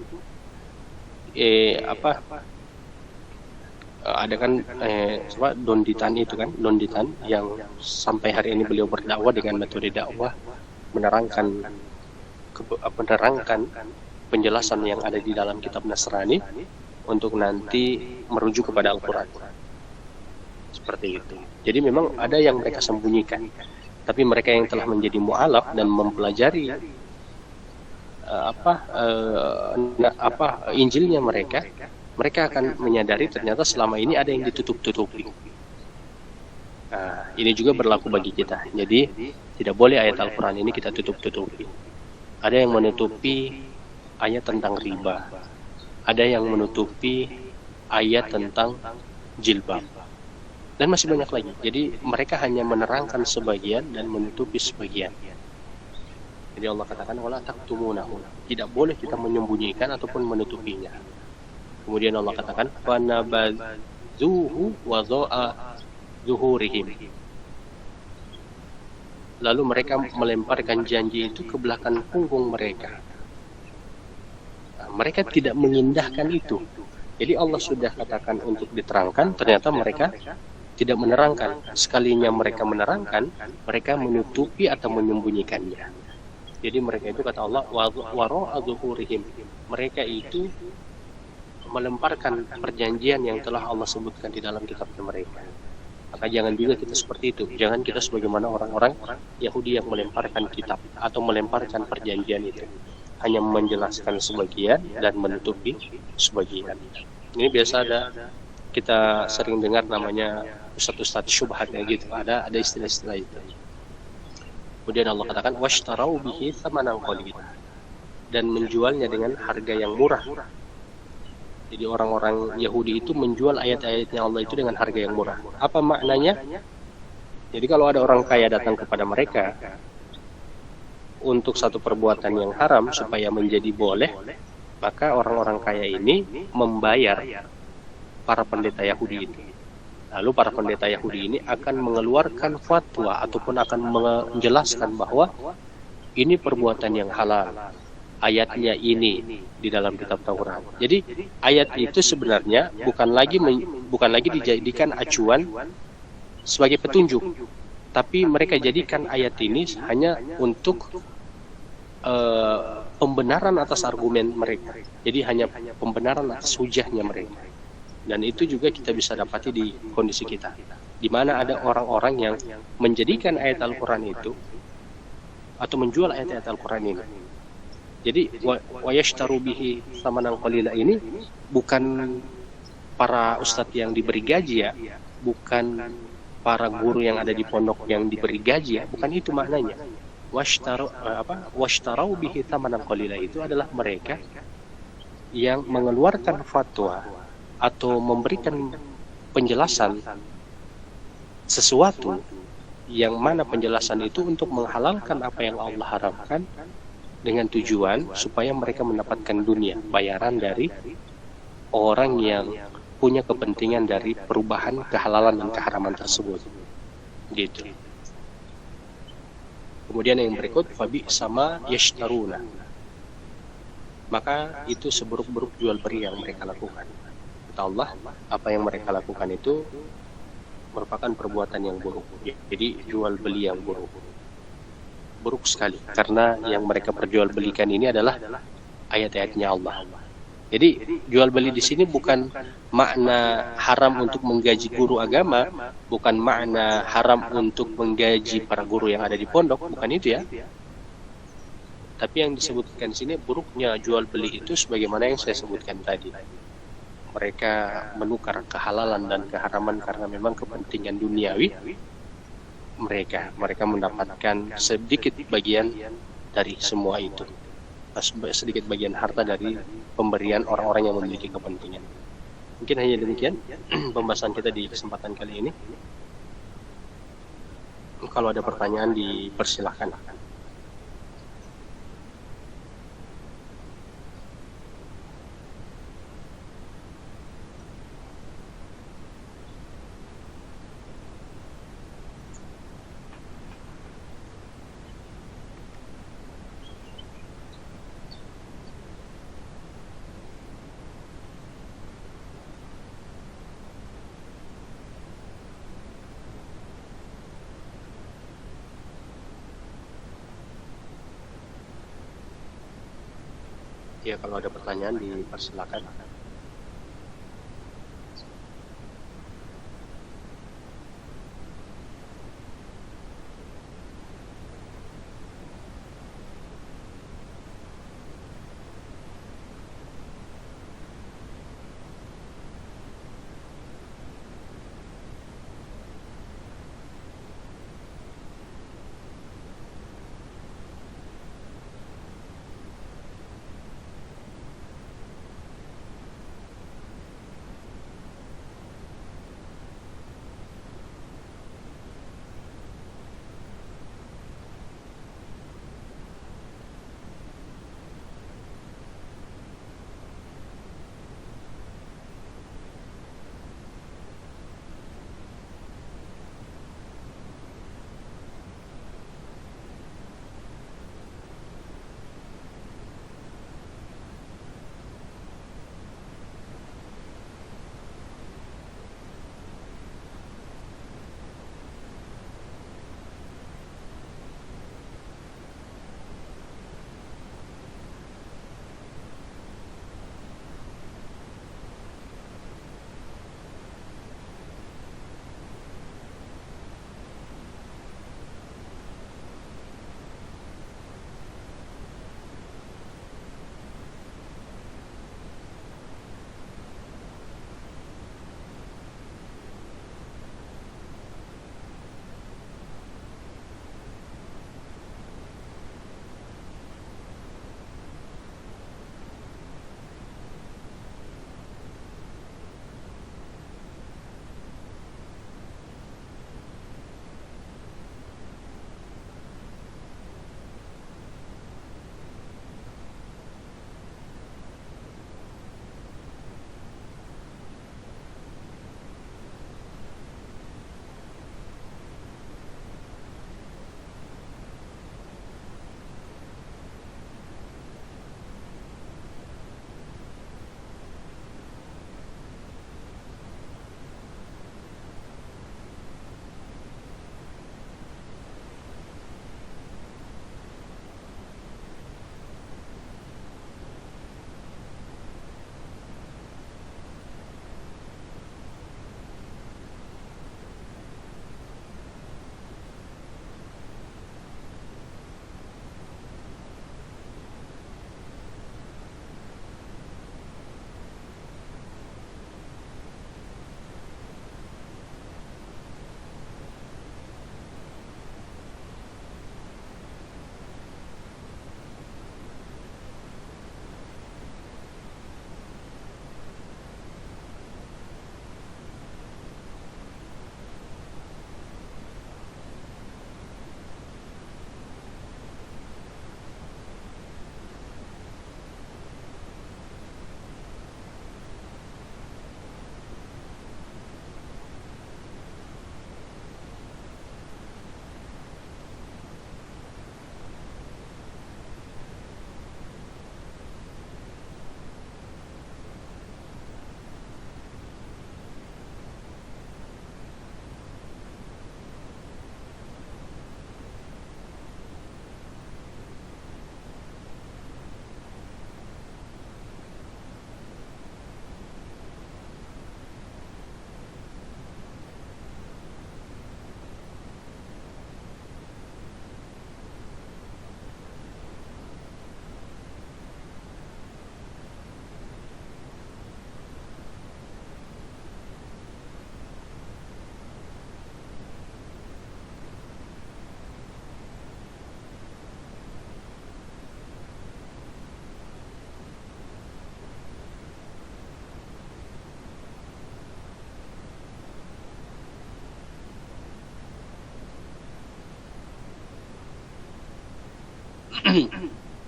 Ada kan Don Ditan itu kan, Don Ditan yang sampai hari ini beliau berdakwah dengan metode dakwah menerangkan penjelasan yang ada di dalam kitab Nasrani untuk nanti merujuk kepada Al-Quran. Seperti itu. Jadi memang ada yang mereka sembunyikan, tapi mereka yang telah menjadi mu'alaf dan mempelajari Injilnya mereka akan menyadari ternyata selama ini ada yang ditutup-tutupi. Nah, ini juga berlaku bagi kita. Jadi tidak boleh ayat Al-Quran ini kita tutup-tutupi. Ada yang menutupi ayat tentang riba, ada yang menutupi ayat tentang jilbab, dan masih banyak lagi. Jadi mereka hanya menerangkan sebagian dan menutupi sebagian. Jadi Allah katakan wala taktumunahu, tidak boleh kita menyembunyikan ataupun menutupinya. Kemudian Allah katakan fanabadzuhu wa dha'a zuhurihim, lalu mereka melemparkan janji itu ke belakang punggung mereka. Nah, mereka tidak mengindahkan itu. Jadi Allah sudah katakan untuk diterangkan, ternyata mereka tidak menerangkan. Sekalinya mereka menerangkan, mereka menutupi atau menyembunyikannya. Jadi mereka itu kata Allah wara'a zuhurihim, mereka itu melemparkan perjanjian yang telah Allah sebutkan di dalam kitabnya mereka. Maka jangan juga kita seperti itu. Jangan kita sebagaimana orang-orang Yahudi yang melemparkan kitab atau melemparkan perjanjian itu, hanya menjelaskan sebagian dan menutupi sebagian. Ini biasa ada, kita sering dengar namanya ustadz-ustadz syubhatnya gitu. Ada istilah-istilah itu. Kemudian Allah katakan washtarau bihi tsamanan qalila, dan menjualnya dengan harga yang murah. Jadi orang-orang Yahudi itu menjual ayat-ayatnya Allah itu dengan harga yang murah. Apa maknanya? Jadi kalau ada orang kaya datang kepada mereka untuk satu perbuatan yang haram supaya menjadi boleh, maka orang-orang kaya ini membayar para pendeta Yahudi itu. Lalu para pendeta Yahudi ini akan mengeluarkan fatwa ataupun akan menjelaskan bahwa ini perbuatan yang halal. Ayatnya ini di dalam kitab Taurat. Jadi ayat itu sebenarnya bukan lagi dijadikan acuan sebagai petunjuk, tapi mereka jadikan ayat ini hanya untuk pembenaran atas argumen mereka. Jadi hanya pembenaran atas hujahnya mereka. Dan itu juga kita bisa dapati di kondisi kita, di mana ada orang-orang yang menjadikan ayat Al-Quran itu atau menjual ayat-ayat Al-Quran ini. Jadi wa yashtaru bihi tsamanan qalila ini bukan para ustadz yang diberi gaji ya, bukan para guru yang ada di pondok yang diberi gaji ya, bukan itu maknanya. Washtarau bihi tsamanan qalila itu adalah mereka yang mengeluarkan fatwa atau memberikan penjelasan sesuatu yang mana penjelasan itu untuk menghalalkan apa yang Allah haramkan, dengan tujuan supaya mereka mendapatkan dunia, bayaran dari orang yang punya kepentingan dari perubahan kehalalan dan keharaman tersebut. Gitu. Kemudian yang berikut, fabi sama yashtaruna. Maka itu seburuk-buruk jual beli yang mereka lakukan. Kata Allah, apa yang mereka lakukan itu merupakan perbuatan yang buruk. Jadi jual beli yang buruk. Buruk sekali, karena yang mereka perjualbelikan ini adalah ayat-ayatnya Allah. Jadi jual beli di sini bukan makna haram untuk menggaji guru agama, bukan makna haram untuk menggaji para guru yang ada di pondok, bukan itu ya. Tapi yang disebutkan di sini buruknya jual beli itu sebagaimana yang saya sebutkan tadi. Mereka menukar kehalalan dan keharaman karena memang kepentingan duniawi. Mereka mendapatkan sedikit bagian dari semua itu, sedikit bagian harta dari pemberian orang-orang yang memiliki kepentingan. Mungkin hanya demikian pembahasan kita di kesempatan kali ini. Kalau ada pertanyaan dipersilahkan. Ya, kalau ada pertanyaan dipersilakan.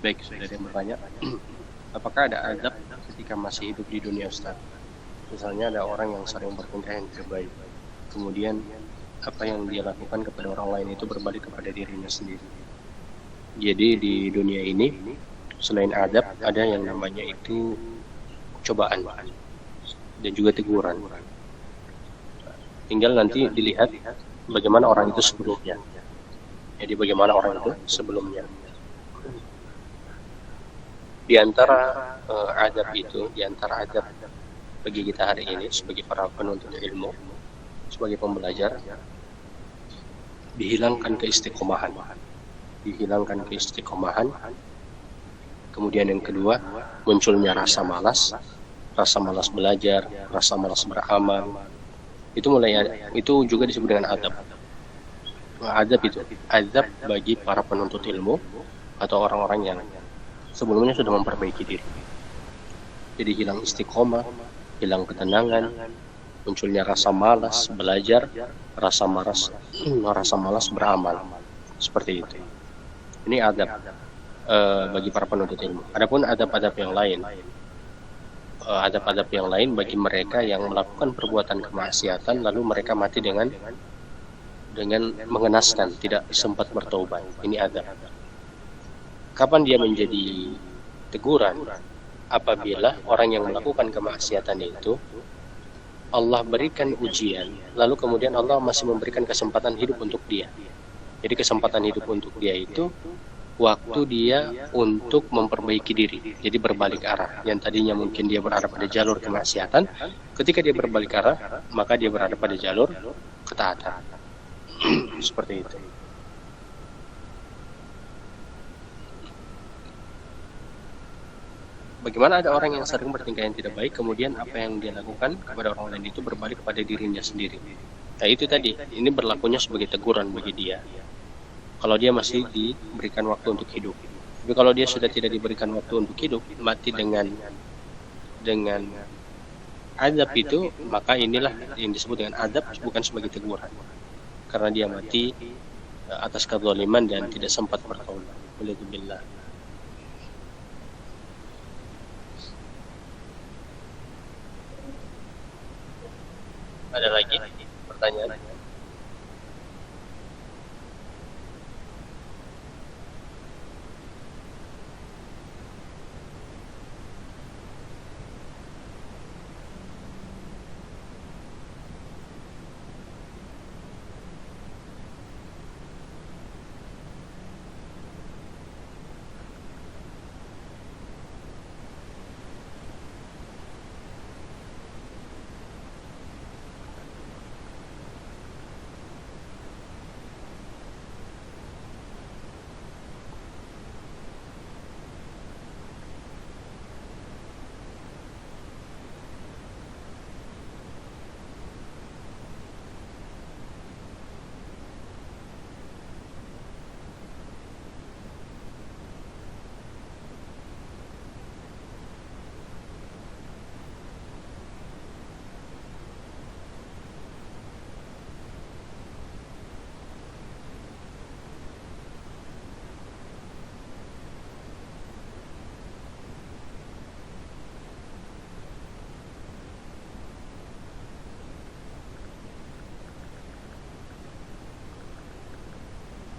Baik, sudah ada yang bertanya. Apakah ada azab ketika masih hidup di dunia, Ustaz? Misalnya ada orang yang sering bertingkah yang tidak baik, kemudian apa yang dia lakukan kepada orang lain itu berbalik kepada dirinya sendiri. Jadi di dunia ini selain azab ada yang namanya itu cobaan dan juga teguran. Tinggal nanti dilihat bagaimana orang itu sebelumnya. Jadi bagaimana orang itu sebelumnya. Di antara adab itu, di antara adab bagi kita hari ini sebagai para penuntut ilmu, sebagai pembelajar, dihilangkan keistiqomahan. Dihilangkan keistiqomahan. Kemudian yang kedua, munculnya rasa malas belajar, rasa malas beramal. Itu juga disebut dengan adab. Adab itu adab bagi para penuntut ilmu atau orang-orang yang sebelumnya sudah memperbaiki diri. Jadi hilang istiqomah, hilang ketenangan, munculnya rasa malas belajar, rasa malas beramal. Seperti itu. Ini adab bagi para penuntut ilmu. Adapun adab-adab yang lain, adab-adab yang lain bagi mereka yang melakukan perbuatan kemaksiatan lalu mereka mati dengan mengenaskan, tidak sempat bertaubat. Ini adab. Kapan dia menjadi teguran? Apabila orang yang melakukan kemaksiatan itu Allah berikan ujian, lalu kemudian Allah masih memberikan kesempatan hidup untuk dia. Jadi kesempatan hidup untuk dia itu waktu dia untuk memperbaiki diri. Jadi berbalik arah. Yang tadinya mungkin dia berada pada jalur kemaksiatan, ketika dia berbalik arah, maka dia berada pada jalur ketaatan. Seperti itu. Bagaimana ada orang yang sering bertingkah yang tidak baik, kemudian apa yang dia lakukan kepada orang lain itu berbalik kepada dirinya sendiri. Nah itu tadi, ini berlakunya sebagai teguran bagi dia. Kalau dia masih diberikan waktu untuk hidup. Tapi kalau dia sudah tidak diberikan waktu untuk hidup, mati dengan azab itu, maka inilah yang disebut dengan azab, bukan sebagai teguran. Karena dia mati atas kezaliman dan tidak sempat bertaubat. Waliyadzubillah. Ada lagi pertanyaan?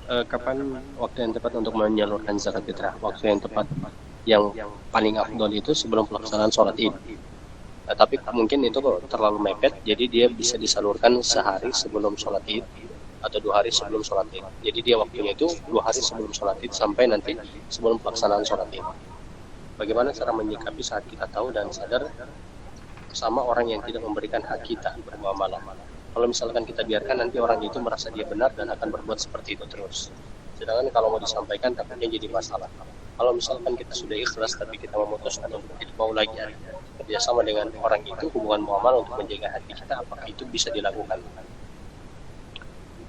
Kapan waktu yang tepat untuk menyalurkan zakat fitrah? Waktu yang tepat yang paling afdol itu sebelum pelaksanaan sholat id. Tapi mungkin itu terlalu mepet, jadi dia bisa disalurkan sehari sebelum sholat id atau 2 hari sebelum sholat id. Jadi dia waktunya itu 2 hari sebelum sholat id sampai nanti sebelum pelaksanaan sholat id. Bagaimana cara menyikapi saat kita tahu dan sadar sama orang yang tidak memberikan hak kita bermuamalah? Kalau misalkan kita biarkan, nanti orang itu merasa dia benar dan akan berbuat seperti itu terus. Sedangkan kalau mau disampaikan, takutnya jadi masalah. Kalau misalkan kita sudah ikhlas, tapi kita memutuskan untuk tidak mau lagi kerjasama dengan orang itu, hubungan muamalah untuk menjaga hati kita, apakah itu bisa dilakukan?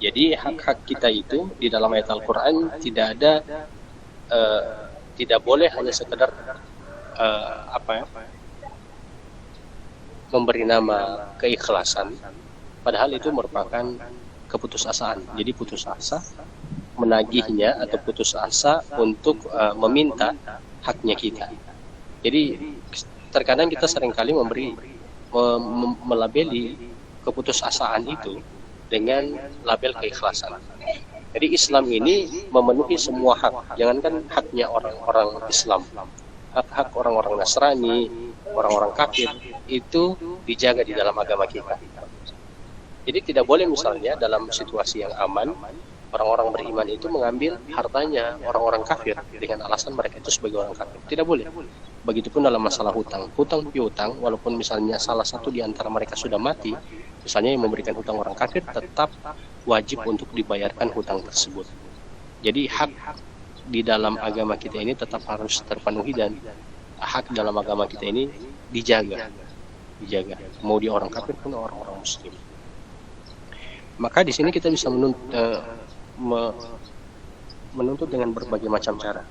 Jadi hak-hak kita itu di dalam ayat Al-Quran tidak boleh hanya sekedar memberi nama keikhlasan. Padahal itu merupakan keputusasaan. Jadi putus asa menagihnya atau putus asa untuk meminta haknya kita. Jadi terkadang kita seringkali melabeli keputusasaan itu dengan label keikhlasan. Jadi Islam ini memenuhi semua hak, jangankan haknya orang-orang Islam, hak-hak orang-orang Nasrani, orang-orang kafir itu dijaga di dalam agama kita. Jadi tidak boleh misalnya dalam situasi yang aman, orang-orang beriman itu mengambil hartanya orang-orang kafir dengan alasan mereka itu sebagai orang kafir. Tidak boleh. Begitupun dalam masalah hutang. Hutang piutang, walaupun misalnya salah satu di antara mereka sudah mati, misalnya yang memberikan hutang orang kafir, tetap wajib untuk dibayarkan hutang tersebut. Jadi hak di dalam agama kita ini tetap harus terpenuhi dan hak dalam agama kita ini dijaga. Mau dia orang kafir pun orang-orang muslim. Maka di sini kita bisa menuntut dengan berbagai macam cara,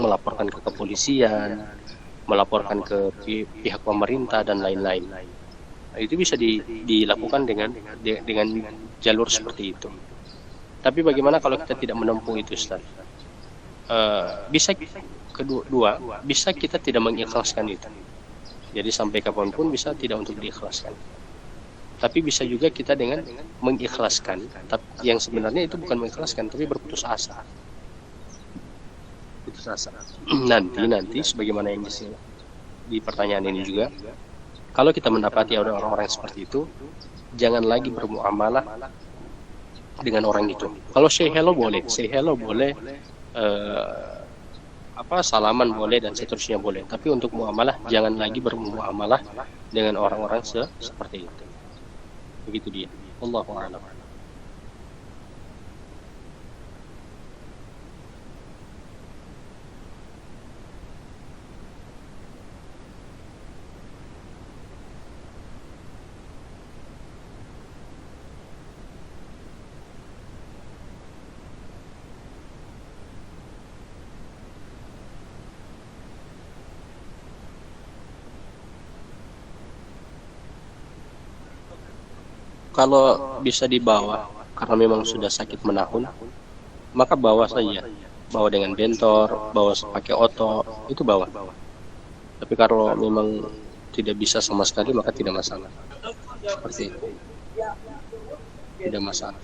melaporkan ke kepolisian, melaporkan ke pihak pemerintah dan lain-lain. Itu bisa dilakukan dengan jalur seperti itu. Tapi bagaimana kalau kita tidak menempuh itu, Ustaz? Bisa bisa kita tidak mengikhlaskan itu. Jadi sampai kapanpun bisa tidak untuk diikhlaskan. Tapi bisa juga kita dengan mengikhlaskan, tapi yang sebenarnya itu bukan mengikhlaskan, tapi berputus asa. Nanti sebagaimana yang di pertanyaan ini juga, kalau kita mendapati ada orang-orang seperti itu, jangan lagi bermuamalah dengan orang itu. Kalau say hello boleh, salaman boleh dan seterusnya boleh. Tapi untuk muamalah jangan lagi bermuamalah dengan orang-orang seperti itu. Begitu dia. Wallahu a'lam. Kalau bisa dibawa karena memang sudah sakit menahun, maka bawa saja. Bawa dengan bentor, bawa pakai oto, itu bawa. Tapi kalau memang tidak bisa sama sekali, maka tidak masalah. Seperti itu. Tidak masalah.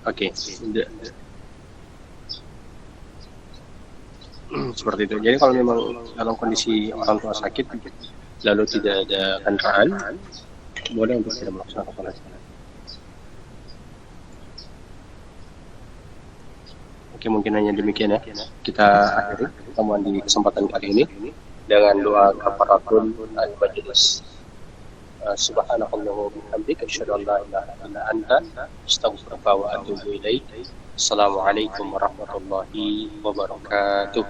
Oke. Seperti itu. Jadi kalau memang dalam kondisi orang tua sakit lalu tidak ada kendaraan, boleh untuk tidak melaksanakan sholat. Oke, mungkin hanya demikian ya. Kita akhiri pertemuan di kesempatan kali ini dengan doa kafaratul al-majlis. Subhanallah wa bihamdika asyhadu an la ilaha illa anta astaghfiruka wa atubu ilaik. Assalamualaikum warahmatullahi wabarakatuh.